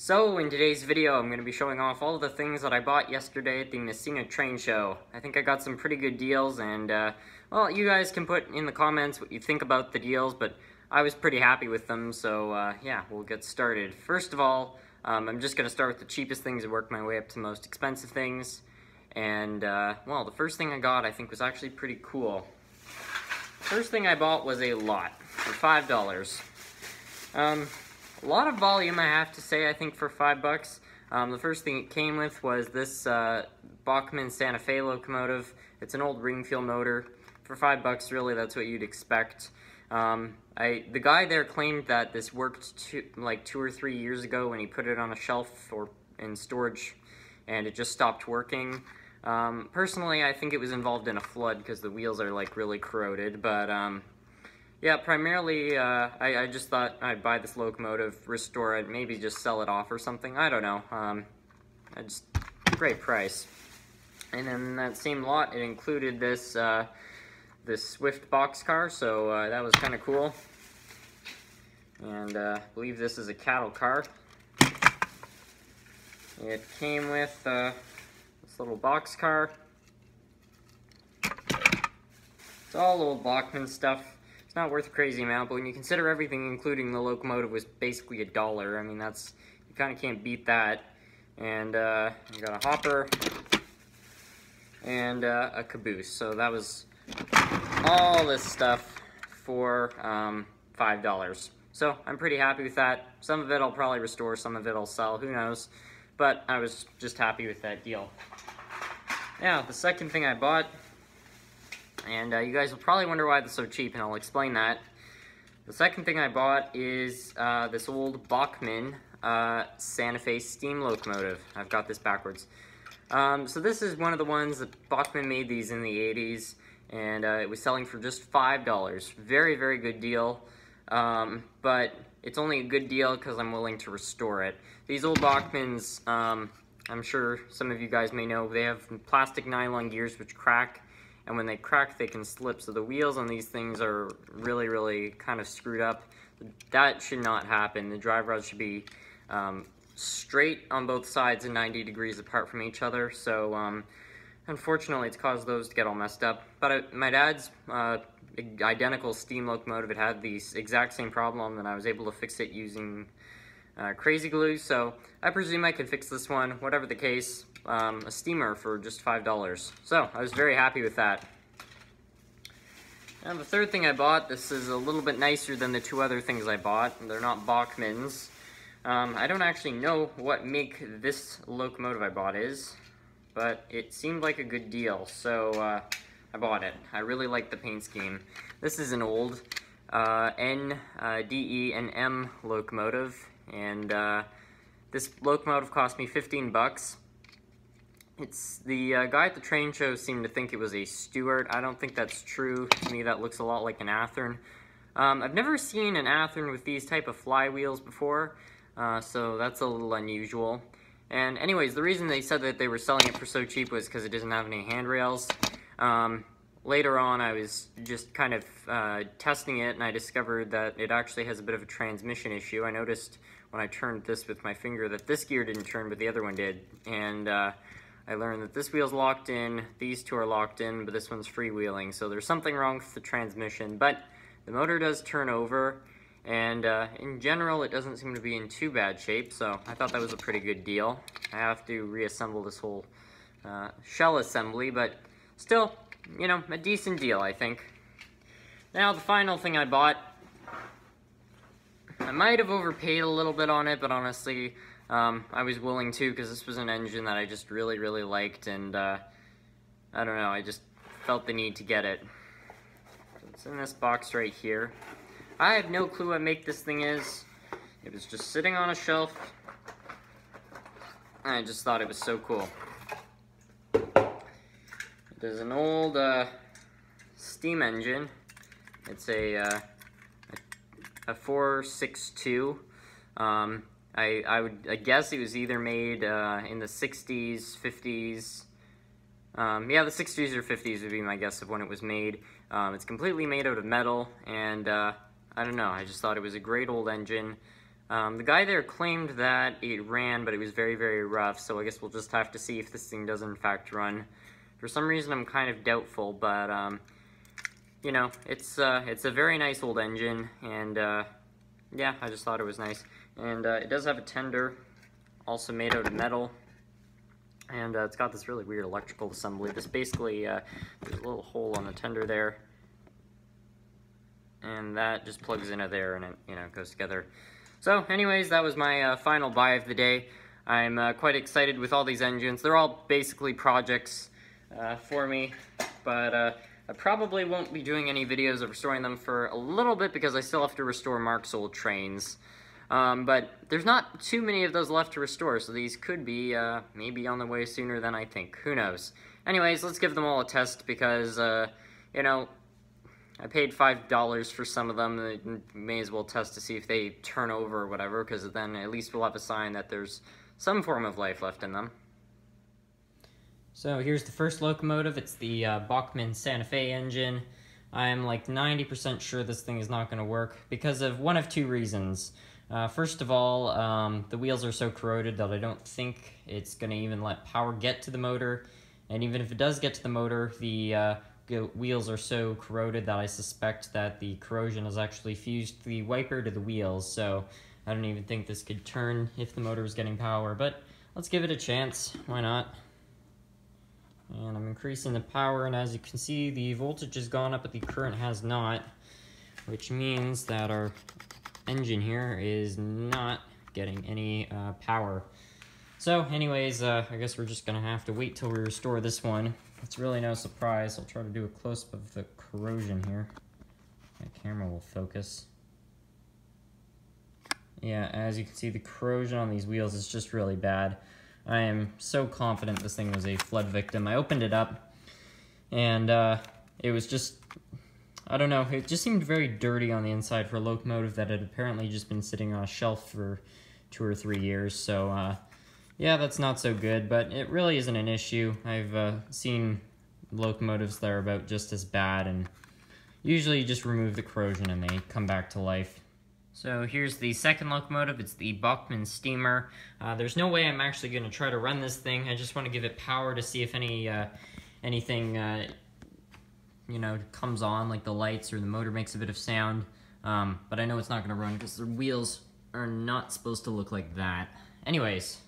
So in today's video, I'm going to be showing off all of the things that I bought yesterday at the Massena train show. I think I got some pretty good deals, and well, you guys can put in the comments what you think about the deals, but I was pretty happy with them, so yeah, we'll get started. First of all, I'm just going to start with the cheapest things and work my way up to the most expensive things. And well, the first thing I got I think was actually pretty cool. First thing I bought was a lot for $5. A lot of volume, I have to say, I think, for $5. The first thing it came with was this Buchman Santafe locomotive. It's an old Ringfield motor. For $5, really, that's what you'd expect. The guy there claimed that this worked like 2 or 3 years ago when he put it on a shelf or in storage, and it just stopped working. Personally, I think it was involved in a flood because the wheels are like really corroded, but yeah, primarily, I just thought I'd buy this locomotive, restore it, maybe just sell it off or something. I don't know. Great price. And then in that same lot, it included this this Swift Boxcar, so that was kind of cool. And I believe this is a cattle car. It came with this little Boxcar. It's all old Bachman stuff. It's not worth a crazy amount, but when you consider everything, including the locomotive, was basically $1, I mean, that's, you kind of can't beat that. And you got a hopper and a caboose. So that was all this stuff for $5. So I'm pretty happy with that. Some of it I'll probably restore, some of it I'll sell, who knows. But I was just happy with that deal. Now, the second thing I bought, and you guys will probably wonder why it's so cheap, and I'll explain that. The second thing I bought is this old Bachman Santafe steam locomotive. I've got this backwards. So this is one of the ones that Bachman made these in the 80s, and it was selling for just $5. Very, very good deal. But it's only a good deal because I'm willing to restore it. These old Bachmans, I'm sure some of you guys may know, they have plastic nylon gears which crack. And when they crack, they can slip, so the wheels on these things are really, really kind of screwed up. That should not happen. The drive rods should be straight on both sides and 90 degrees apart from each other, so unfortunately it's caused those to get all messed up. But my dad's identical steam locomotive, it had the exact same problem, and I was able to fix it using crazy glue, so I presume I could fix this one. Whatever the case, a steamer for just $5. So I was very happy with that. Now the third thing I bought, this is a little bit nicer than the two other things I bought. They're not Bachmans. I don't actually know what make this locomotive I bought is, but it seemed like a good deal, so I bought it. I really like the paint scheme. This is an old N, DE, and M locomotive, and this locomotive cost me $15. It's the guy at the train show seemed to think it was a Stewart. I don't think that's true. To me, that looks a lot like an Athearn. I've never seen an Athearn with these type of flywheels before, so that's a little unusual. And anyways, the reason they said that they were selling it for so cheap was because it doesn't have any handrails. Later on, I was just kind of testing it, and I discovered that it actually has a bit of a transmission issue. I noticed when I turned this with my finger that this gear didn't turn, but the other one did. And I learned that this wheel's locked in, these two are locked in, but this one's freewheeling. So there's something wrong with the transmission, but the motor does turn over, and in general, it doesn't seem to be in too bad shape, so I thought that was a pretty good deal. I have to reassemble this whole shell assembly, but still, you know, a decent deal, I think. Now, the final thing I bought, I might have overpaid a little bit on it, but honestly, I was willing to, because this was an engine that I just really, really liked, and I don't know, I just felt the need to get it. So it's in this box right here. I have no clue what make this thing is. It was just sitting on a shelf, and I just thought it was so cool. There's an old steam engine. It's a 462. I guess it was either made in the 60s, 50s. Yeah, the 60s or 50s would be my guess of when it was made. It's completely made out of metal, and I don't know, I just thought it was a great old engine. The guy there claimed that it ran, but it was very, very rough, so I guess we'll just have to see if this thing does in fact run. For some reason, I'm kind of doubtful, but, you know, it's a very nice old engine, and, yeah, I just thought it was nice. And, it does have a tender, also made out of metal, and, it's got this really weird electrical assembly. This basically, there's a little hole on the tender there, and that just plugs into there, and it, you know, goes together. So, anyways, that was my final buy of the day. I'm quite excited with all these engines. They're all basically projects for me, but I probably won't be doing any videos of restoring them for a little bit because I still have to restore Mark's old trains. But there's not too many of those left to restore, so these could be maybe on the way sooner than I think. Who knows? Anyways, let's give them all a test because, you know, I paid $5 for some of them. I may as well test to see if they turn over or whatever, because then at least we'll have a sign that there's some form of life left in them. So here's the first locomotive. It's the Bachman Santafe engine. I'm like 90% sure this thing is not going to work because of one of two reasons. First of all, the wheels are so corroded that I don't think it's going to even let power get to the motor. And even if it does get to the motor, the wheels are so corroded that I suspect that the corrosion has actually fused the wiper to the wheels, so I don't even think this could turn if the motor is getting power, but let's give it a chance. Why not? And I'm increasing the power, and as you can see, the voltage has gone up, but the current has not, which means that our engine here is not getting any power. So anyways, I guess we're just gonna have to wait till we restore this one. It's really no surprise. I'll try to do a close-up of the corrosion here. My camera will focus. Yeah, as you can see, the corrosion on these wheels is just really bad. I am so confident this thing was a flood victim. I opened it up, and it was just, I don't know, it just seemed very dirty on the inside for a locomotive that had apparently just been sitting on a shelf for 2 or 3 years, so yeah, that's not so good, but it really isn't an issue. I've seen locomotives that are about just as bad, and usually you just remove the corrosion and they come back to life. So here's the second locomotive. It's the Buchman Steamer. There's no way I'm actually going to try to run this thing. I just want to give it power to see if anything you know, comes on, like the lights or the motor makes a bit of sound. But I know it's not going to run because the wheels are not supposed to look like that. Anyways.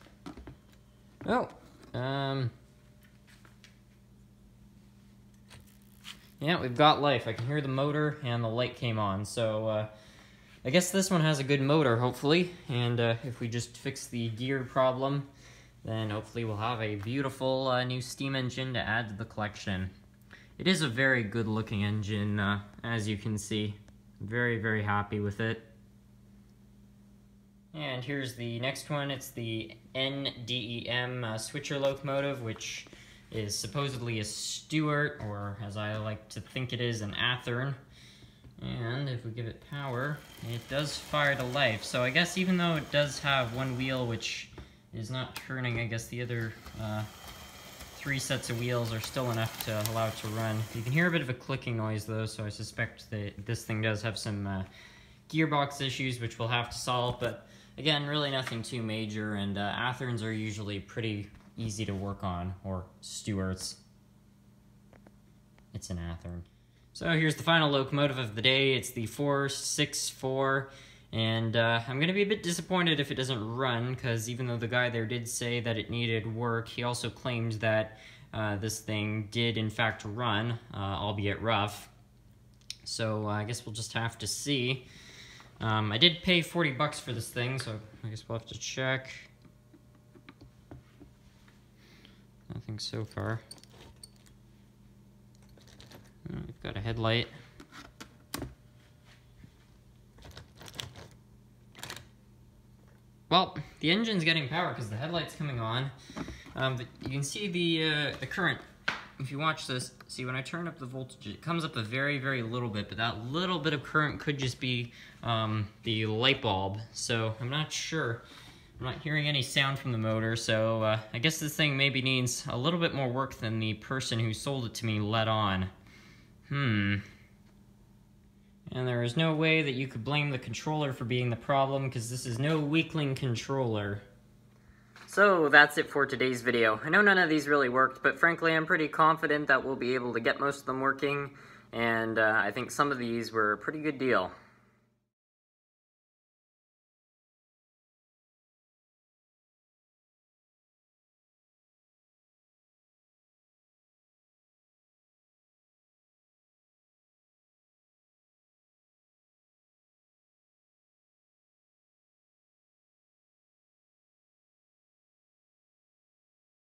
Oh, yeah, we've got life. I can hear the motor and the light came on, so I guess this one has a good motor, hopefully, and if we just fix the gear problem, then hopefully we'll have a beautiful new steam engine to add to the collection. It is a very good looking engine, as you can see. Very, very happy with it. And here's the next one. It's the M Switcher Locomotive, which is supposedly a Stuart, or as I like to think it is, an Athearn. And if we give it power, it does fire to life. So I guess even though it does have one wheel which is not turning, I guess the other 3 sets of wheels are still enough to allow it to run. You can hear a bit of a clicking noise though, so I suspect that this thing does have some gearbox issues which we'll have to solve, but again, really nothing too major, and Athearns are usually pretty easy to work on, or Stuarts. It's an Athearn. So here's the final locomotive of the day. It's the 464, and I'm going to be a bit disappointed if it doesn't run, because even though the guy there did say that it needed work, he also claimed that this thing did in fact run, albeit rough. So I guess we'll just have to see. I did pay $40 for this thing, so I guess we'll have to check. Nothing so far. We've got a headlight. Well, the engine's getting power because the headlight's coming on. But you can see the current. If you watch this, see when I turn up the voltage, it comes up a very, very little bit, but that little bit of current could just be the light bulb. So I'm not sure. I'm not hearing any sound from the motor, so I guess this thing maybe needs a little bit more work than the person who sold it to me let on. And there is no way that you could blame the controller for being the problem, because this is no weakling controller. So that's it for today's video. I know none of these really worked, but frankly I'm pretty confident that we'll be able to get most of them working, and I think some of these were a pretty good deal.